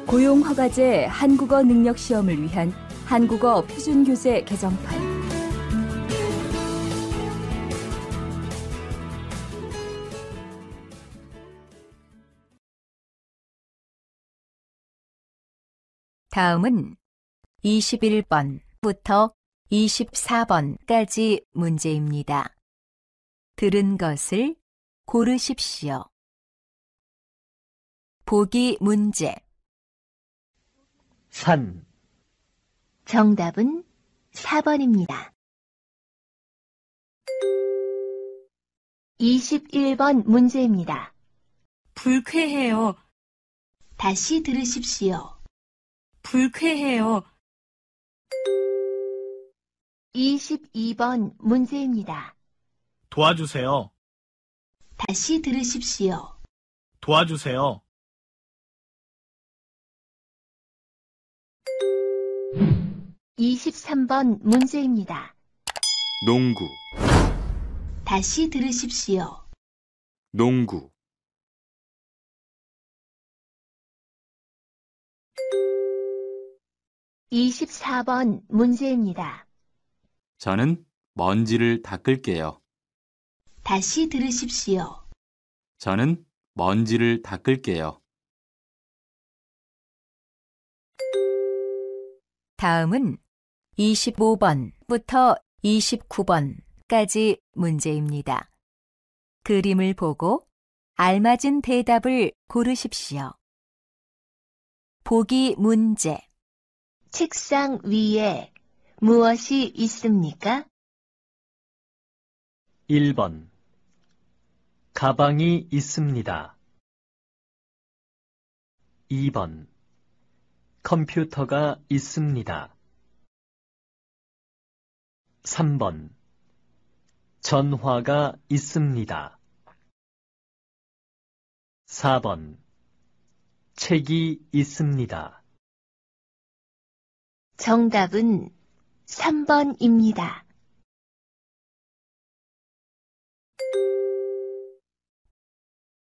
고용허가제 한국어 능력 시험을 위한 한국어 표준교재 개정판. 다음은 21번부터 24번까지 문제입니다. 들은 것을 고르십시오. 보기 문제. 산. 정답은 4번입니다. 21번 문제입니다. 불쾌해요. 다시 들으십시오. 불쾌해요. 22번 문제입니다. 도와주세요. 다시 들으십시오. 도와주세요. 23번 문제입니다. 농구, 다시 들으십시오. 농구, 24번 문제입니다. 저는 먼지를 닦을게요. 다시 들으십시오. 저는 먼지를 닦을게요. 다음은 25번부터 29번까지 문제입니다. 그림을 보고 알맞은 대답을 고르십시오. 보기 문제. 책상 위에 무엇이 있습니까? 1번. 가방이 있습니다. 2번. 컴퓨터가 있습니다. 3번. 전화가 있습니다. 4번. 책이 있습니다. 정답은 3번입니다.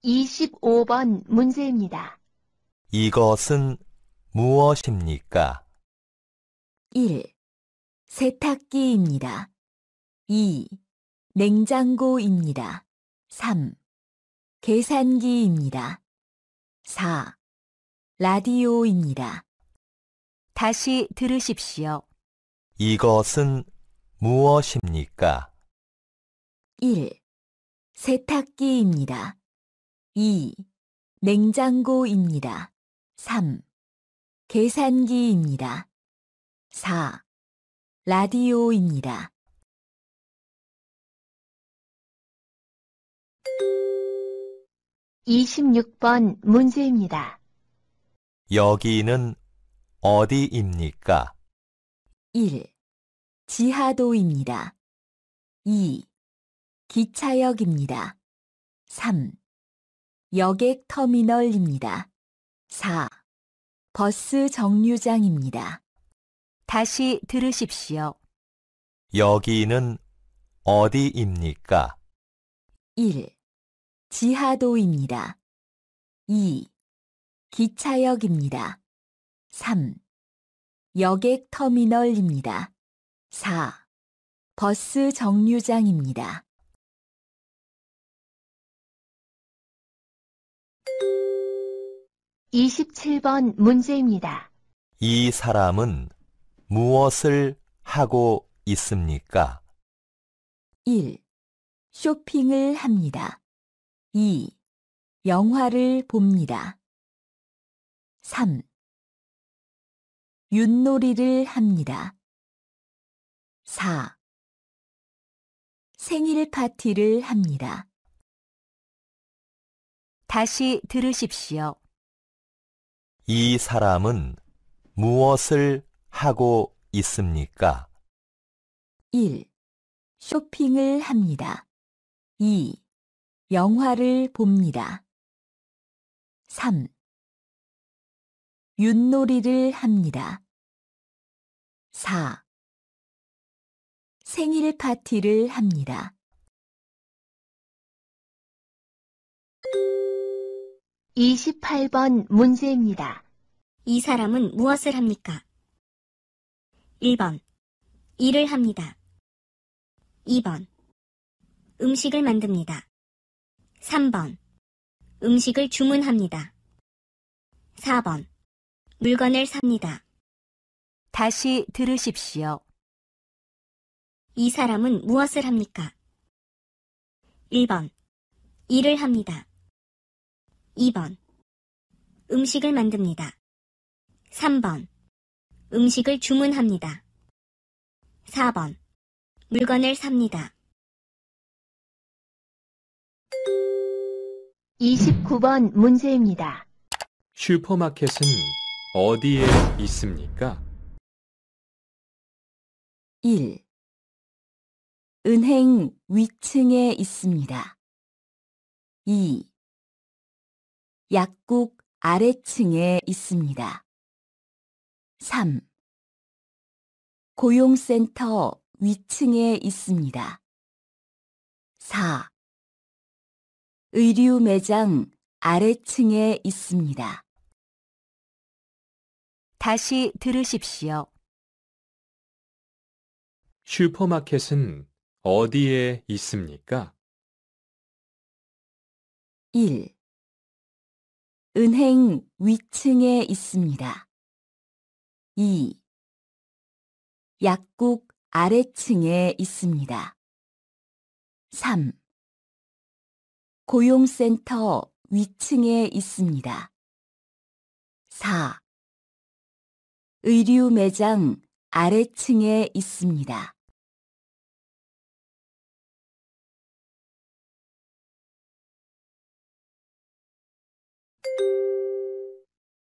25번 문제입니다. 이것은 무엇입니까? 1. 세탁기입니다. 2. 냉장고입니다. 3. 계산기입니다. 4. 라디오입니다. 다시 들으십시오. 이것은 무엇입니까? 1. 세탁기입니다. 2. 냉장고입니다. 3. 계산기입니다. 4. 라디오입니다. (26번) 문제입니다. 여기는 어디입니까? 1. 지하도입니다. 2. 기차역입니다. 3. 여객터미널입니다. 4. 버스 정류장입니다. 다시 들으십시오. 여기는 어디입니까? 1. 지하도입니다. 2. 기차역입니다. 3. 여객터미널입니다. 4. 버스 정류장입니다. (27번) 문제입니다. 이 사람은 무엇을 하고 있습니까? 1. 쇼핑을 합니다. 2. 영화를 봅니다. 3. 윷놀이를 합니다. 4. 생일 파티를 합니다. 다시 들으십시오. 이 사람은 무엇을 하고 있습니까? 1. 쇼핑을 합니다. 2. 영화를 봅니다. 3. 윷놀이를 합니다. 4. 생일 파티를 합니다. 28번 문제입니다. 이 사람은 무엇을 합니까? 1번. 일을 합니다. 2번. 음식을 만듭니다. 3번. 음식을 주문합니다. 4번. 물건을 삽니다. 다시 들으십시오. 이 사람은 무엇을 합니까? 1번. 일을 합니다. 2번. 음식을 만듭니다. 3번. 음식을 주문합니다. 4번. 물건을 삽니다. 29번 문제입니다. 슈퍼마켓은 어디에 있습니까? 1. 은행 위층에 있습니다. 2. 약국 아래층에 있습니다. 3. 고용센터 위층에 있습니다. 4. 의류 매장 아래층에 있습니다. 다시 들으십시오. 슈퍼마켓은 어디에 있습니까? 1. 은행 위층에 있습니다. 2. 약국 아래층에 있습니다. 3. 고용센터 위층에 있습니다. 4. 의류 매장 아래층에 있습니다.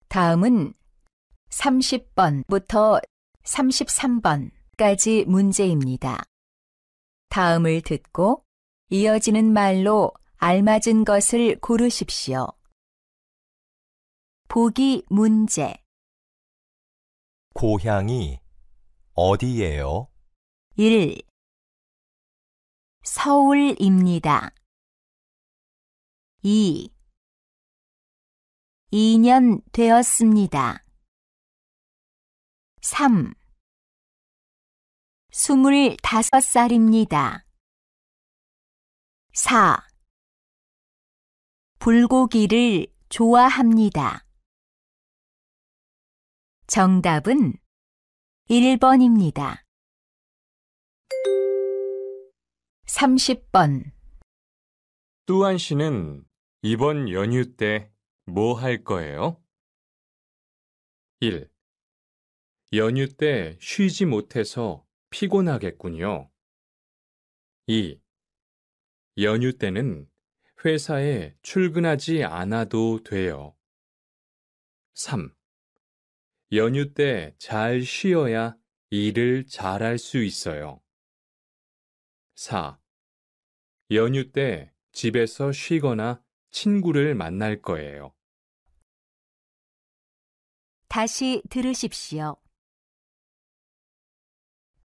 다음은 30번부터 33번까지 문제입니다. 다음을 듣고 이어지는 말로 알맞은 것을 고르십시오. 보기 문제. 고향이 어디예요? 1. 서울입니다. 2. 2년 되었습니다. 3. 25살입니다. 4. 불고기를 좋아합니다. 정답은 1번입니다. 30번. 뚜안 씨는 이번 연휴 때 뭐 할 거예요? 1. 연휴 때 쉬지 못해서 피곤하겠군요. 2. 연휴 때는 회사에 출근하지 않아도 돼요. 3. 연휴 때 잘 쉬어야 일을 잘할 수 있어요. 4. 연휴 때 집에서 쉬거나 친구를 만날 거예요. 다시 들으십시오.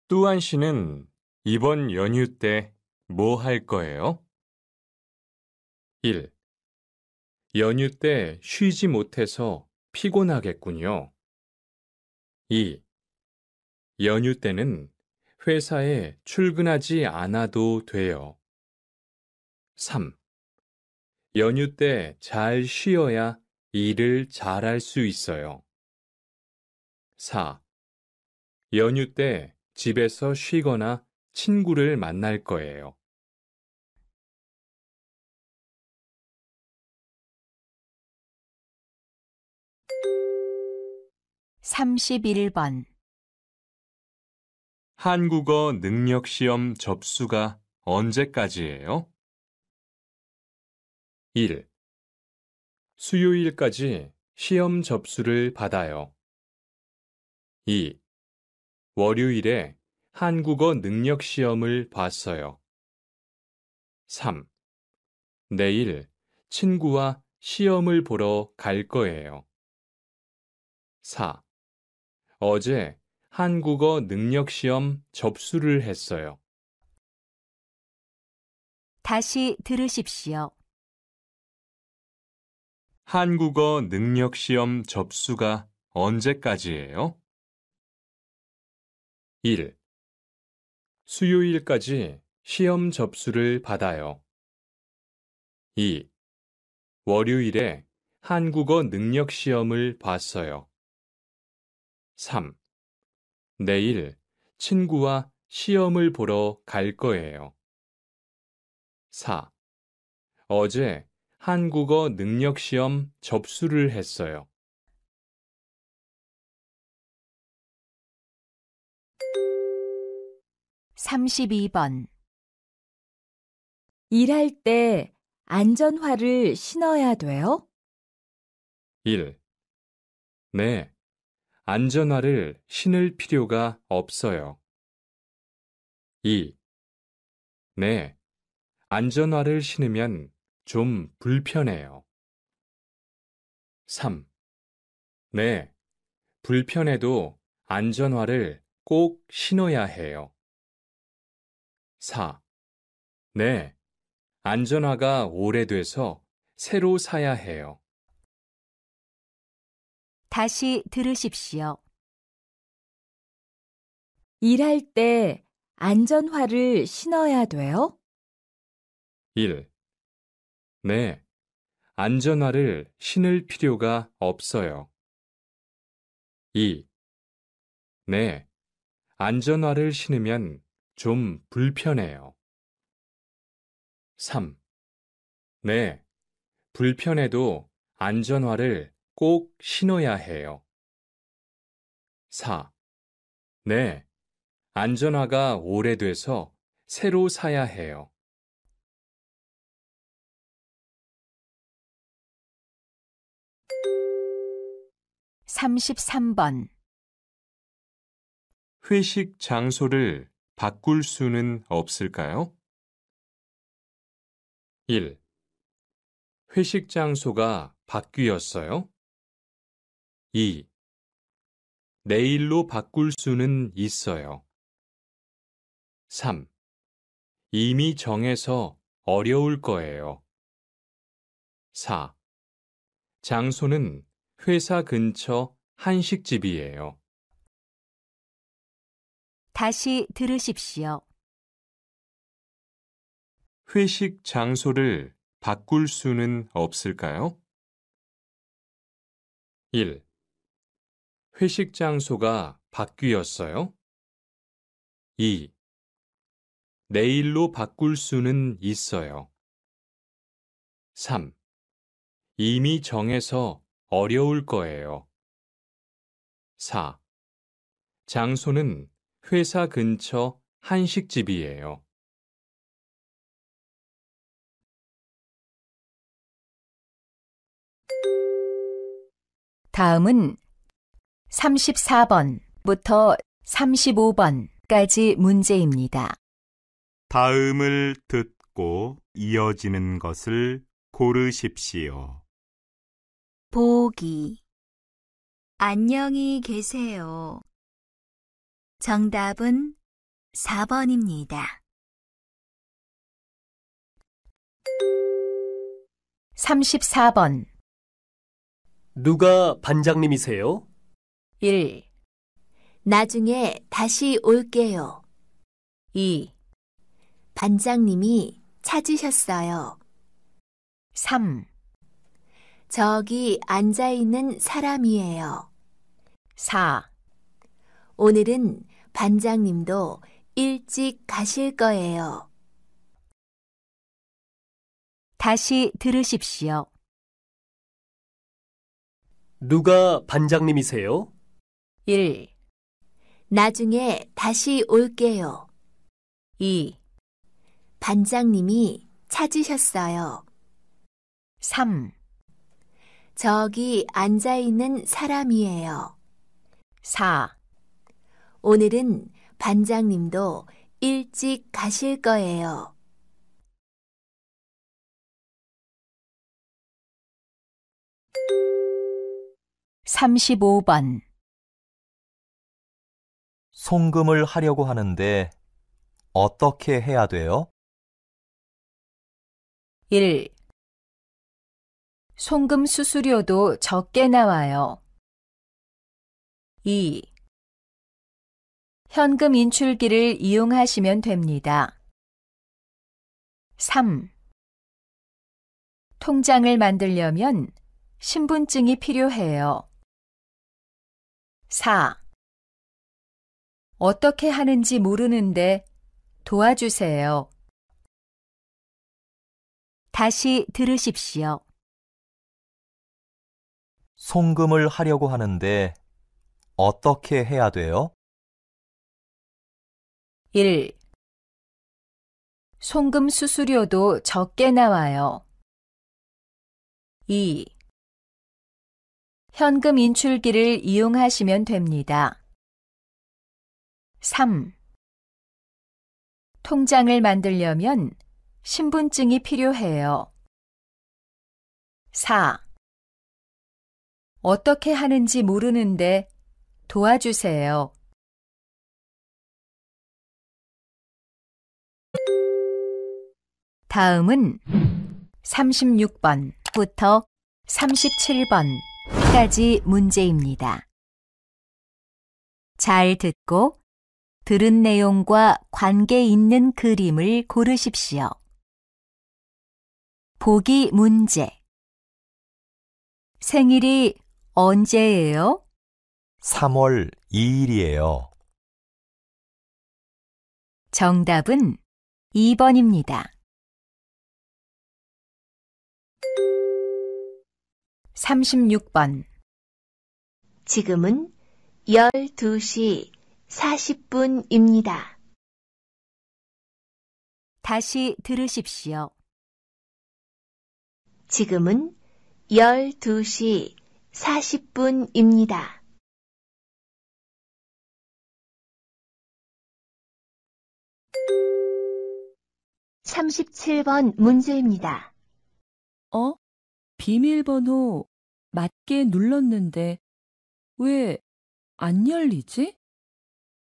뚜안 씨는 이번 연휴 때 뭐 할 거예요? 1. 연휴 때 쉬지 못해서 피곤하겠군요. 2. 연휴 때는 회사에 출근하지 않아도 돼요. 3. 연휴 때 잘 쉬어야 일을 잘할 수 있어요. 4. 연휴 때 집에서 쉬거나 친구를 만날 거예요. 31번. 한국어 능력 시험 접수가 언제까지예요? 1. 수요일까지 시험 접수를 받아요. 2. 월요일에 한국어 능력 시험을 봤어요. 3. 내일 친구와 시험을 보러 갈 거예요. 4. 어제 한국어 능력 시험 접수를 했어요. 다시 들으십시오. 한국어 능력 시험 접수가 언제까지예요? 1. 수요일까지 시험 접수를 받아요. 2. 월요일에 한국어 능력 시험을 봤어요. 3. 내일 친구와 시험을 보러 갈 거예요. 4. 어제 한국어 능력 시험 접수를 했어요. 삼십이 번 일할 때 안전화를 신어야 돼요? 1. 네, 안전화를 신을 필요가 없어요. 2. 네, 안전화를 신으면 좀 불편해요. 3. 네, 불편해도 안전화를 꼭 신어야 해요. 4. 네, 안전화가 오래돼서 새로 사야 해요. 다시 들으십시오. 일할 때 안전화를 신어야 돼요? 1. 네, 안전화를 신을 필요가 없어요. 2. 네, 안전화를 신으면 좀 불편해요. 3. 네, 불편해도 안전화를 꼭 신어야 해요. 4. 네, 안전화가 오래돼서 새로 사야 해요. 삼십삼 번 회식 장소를 바꿀 수는 없을까요? 1. 회식 장소가 바뀌었어요? 2. 내일로 바꿀 수는 있어요. 3. 이미 정해서 어려울 거예요. 4. 장소는 회사 근처 한식집이에요. 다시 들으십시오. 회식 장소를 바꿀 수는 없을까요? 1. 회식 장소가 바뀌었어요? 2. 내일로 바꿀 수는 있어요. 3. 이미 정해서 어려울 거예요. 4. 장소는 회사 근처 한식집이에요. 다음은 34번부터 35번까지 문제입니다. 다음을 듣고 이어지는 것을 고르십시오. 보기. 안녕히 계세요. 정답은 4번입니다. 34번 누가 반장님이세요? 1, 나중에 다시 올게요. 2, 반장님이 찾으셨어요. 3, 저기 앉아 있는 사람이에요. 4, 오늘은 반장님도 일찍 가실 거예요. 다시 들으십시오. 누가 반장님이세요? 1, 나중에 다시 올게요. 2, 반장님이 찾으셨어요. 3, 저기 앉아 있는 사람이에요. 4, 오늘은 반장님도 일찍 가실 거예요. 삼십오 번 송금을 하려고 하는데 어떻게 해야 돼요? 1. 송금 수수료도 적게 나와요. 2. 현금 인출기를 이용하시면 됩니다. 3. 통장을 만들려면 신분증이 필요해요. 4. 어떻게 하는지 모르는데 도와주세요. 다시 들으십시오. 송금을 하려고 하는데 어떻게 해야 돼요? 1. 송금 수수료도 적게 나와요. 2. 현금 인출기를 이용하시면 됩니다. 3. 통장을 만들려면 신분증이 필요해요. 4. 어떻게 하는지 모르는데 도와주세요. 다음은 36번부터 37번까지 문제입니다. 잘 듣고 들은 내용과 관계 있는 그림을 고르십시오. 보기 문제. 생일이 언제예요? 3월 2일이에요. 정답은 2번입니다. 36번. 지금은 12시 40분입니다. 다시 들으십시오. 지금은 12시 40분입니다. 37번 문제입니다. 비밀번호 맞게 눌렀는데 왜 안 열리지?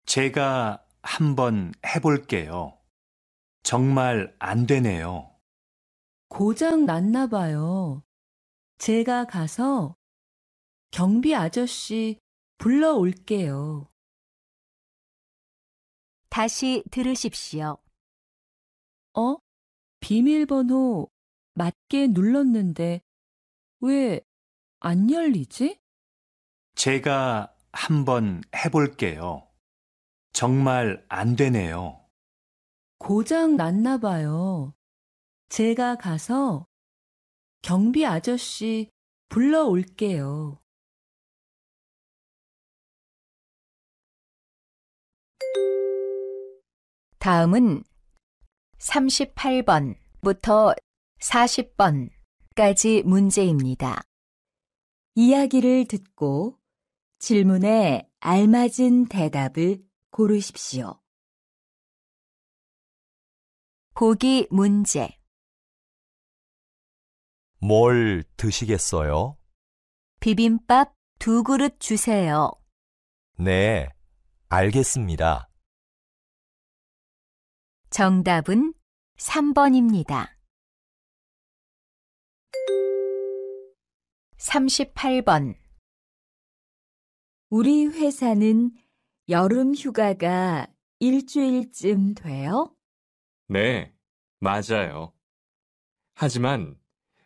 제가 한번 해볼게요. 정말 안 되네요. 고장 났나 봐요. 제가 가서 경비 아저씨 불러올게요. 다시 들으십시오. 비밀번호 맞게 눌렀는데 왜 안 열리지? 제가 한번 해볼게요. 정말 안 되네요. 고장 났나 봐요. 제가 가서 경비 아저씨 불러올게요. 다음은 38번부터 40번까지 문제입니다. 이야기를 듣고 질문에 알맞은 대답을 고르십시오. 보기 문제. 뭘 드시겠어요? 비빔밥 2그릇 주세요. 네, 알겠습니다. 정답은 3번입니다. 38번. 우리 회사는 여름 휴가가 일주일쯤 돼요? 네, 맞아요. 하지만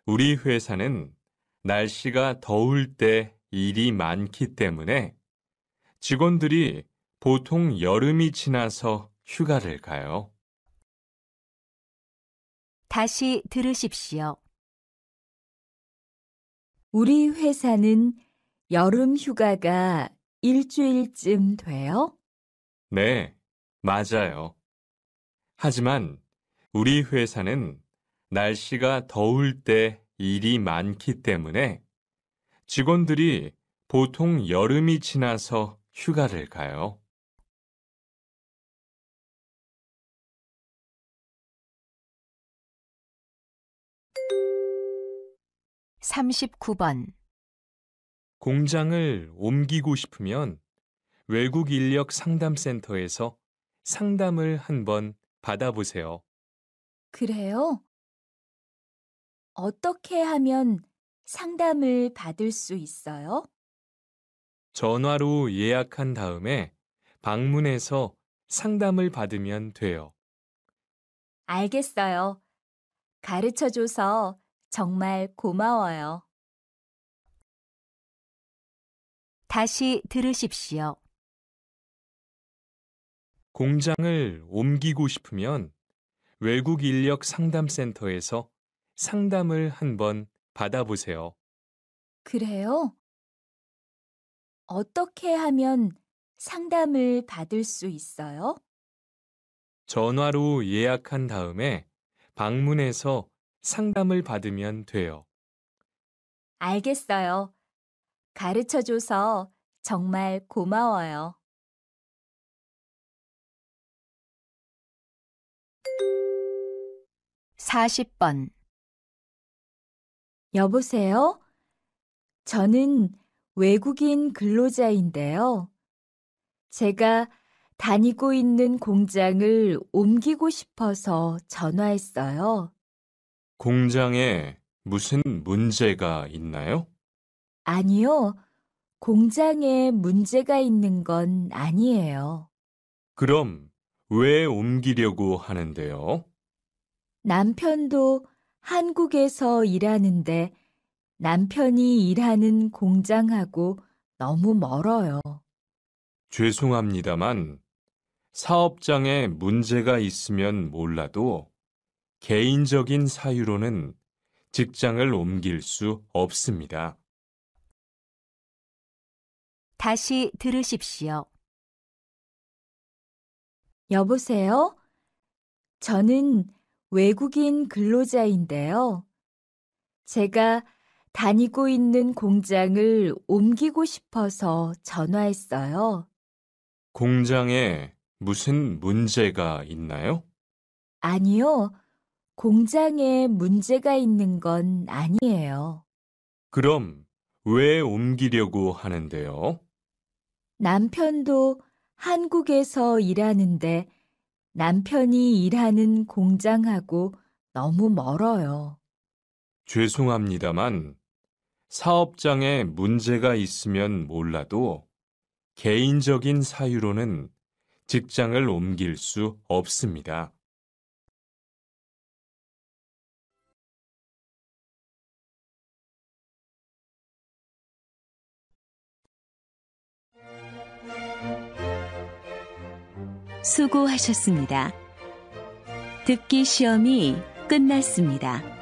우리 회사는 날씨가 더울 때 일이 많기 때문에 직원들이 보통 여름이 지나서 휴가를 가요. 다시 들으십시오. 우리 회사는 여름 휴가가 일주일쯤 돼요? 네, 맞아요. 하지만 우리 회사는 날씨가 더울 때 일이 많기 때문에 직원들이 보통 여름이 지나서 휴가를 가요. 39번. 공장을 옮기고 싶으면 외국 인력 상담센터에서 상담을 한번 받아보세요. 그래요? 어떻게 하면 상담을 받을 수 있어요? 전화로 예약한 다음에 방문해서 상담을 받으면 돼요. 알겠어요. 가르쳐줘서 정말 고마워요. 다시 들으십시오. 공장을 옮기고 싶으면 외국 인력 상담센터에서 상담을 한번 받아보세요. 그래요? 어떻게 하면 상담을 받을 수 있어요? 전화로 예약한 다음에 방문해서 상담을 받으면 돼요. 알겠어요. 가르쳐줘서 정말 고마워요. (40번) 여보세요? 저는 외국인 근로자인데요. 제가 다니고 있는 공장을 옮기고 싶어서 전화했어요. 공장에 무슨 문제가 있나요? 아니요. 공장에 문제가 있는 건 아니에요. 그럼 왜 옮기려고 하는데요? 남편도 한국에서 일하는데 남편이 일하는 공장하고 너무 멀어요. 죄송합니다만 사업장에 문제가 있으면 몰라도 개인적인 사유로는 직장을 옮길 수 없습니다. 다시 들으십시오. 여보세요? 저는 외국인 근로자인데요. 제가 다니고 있는 공장을 옮기고 싶어서 전화했어요. 공장에 무슨 문제가 있나요? 아니요. 공장에 문제가 있는 건 아니에요. 그럼 왜 옮기려고 하는데요? 남편도 한국에서 일하는데 남편이 일하는 공장하고 너무 멀어요. 죄송합니다만 사업장에 문제가 있으면 몰라도 개인적인 사유로는 직장을 옮길 수 없습니다. 수고하셨습니다. 듣기 시험이 끝났습니다.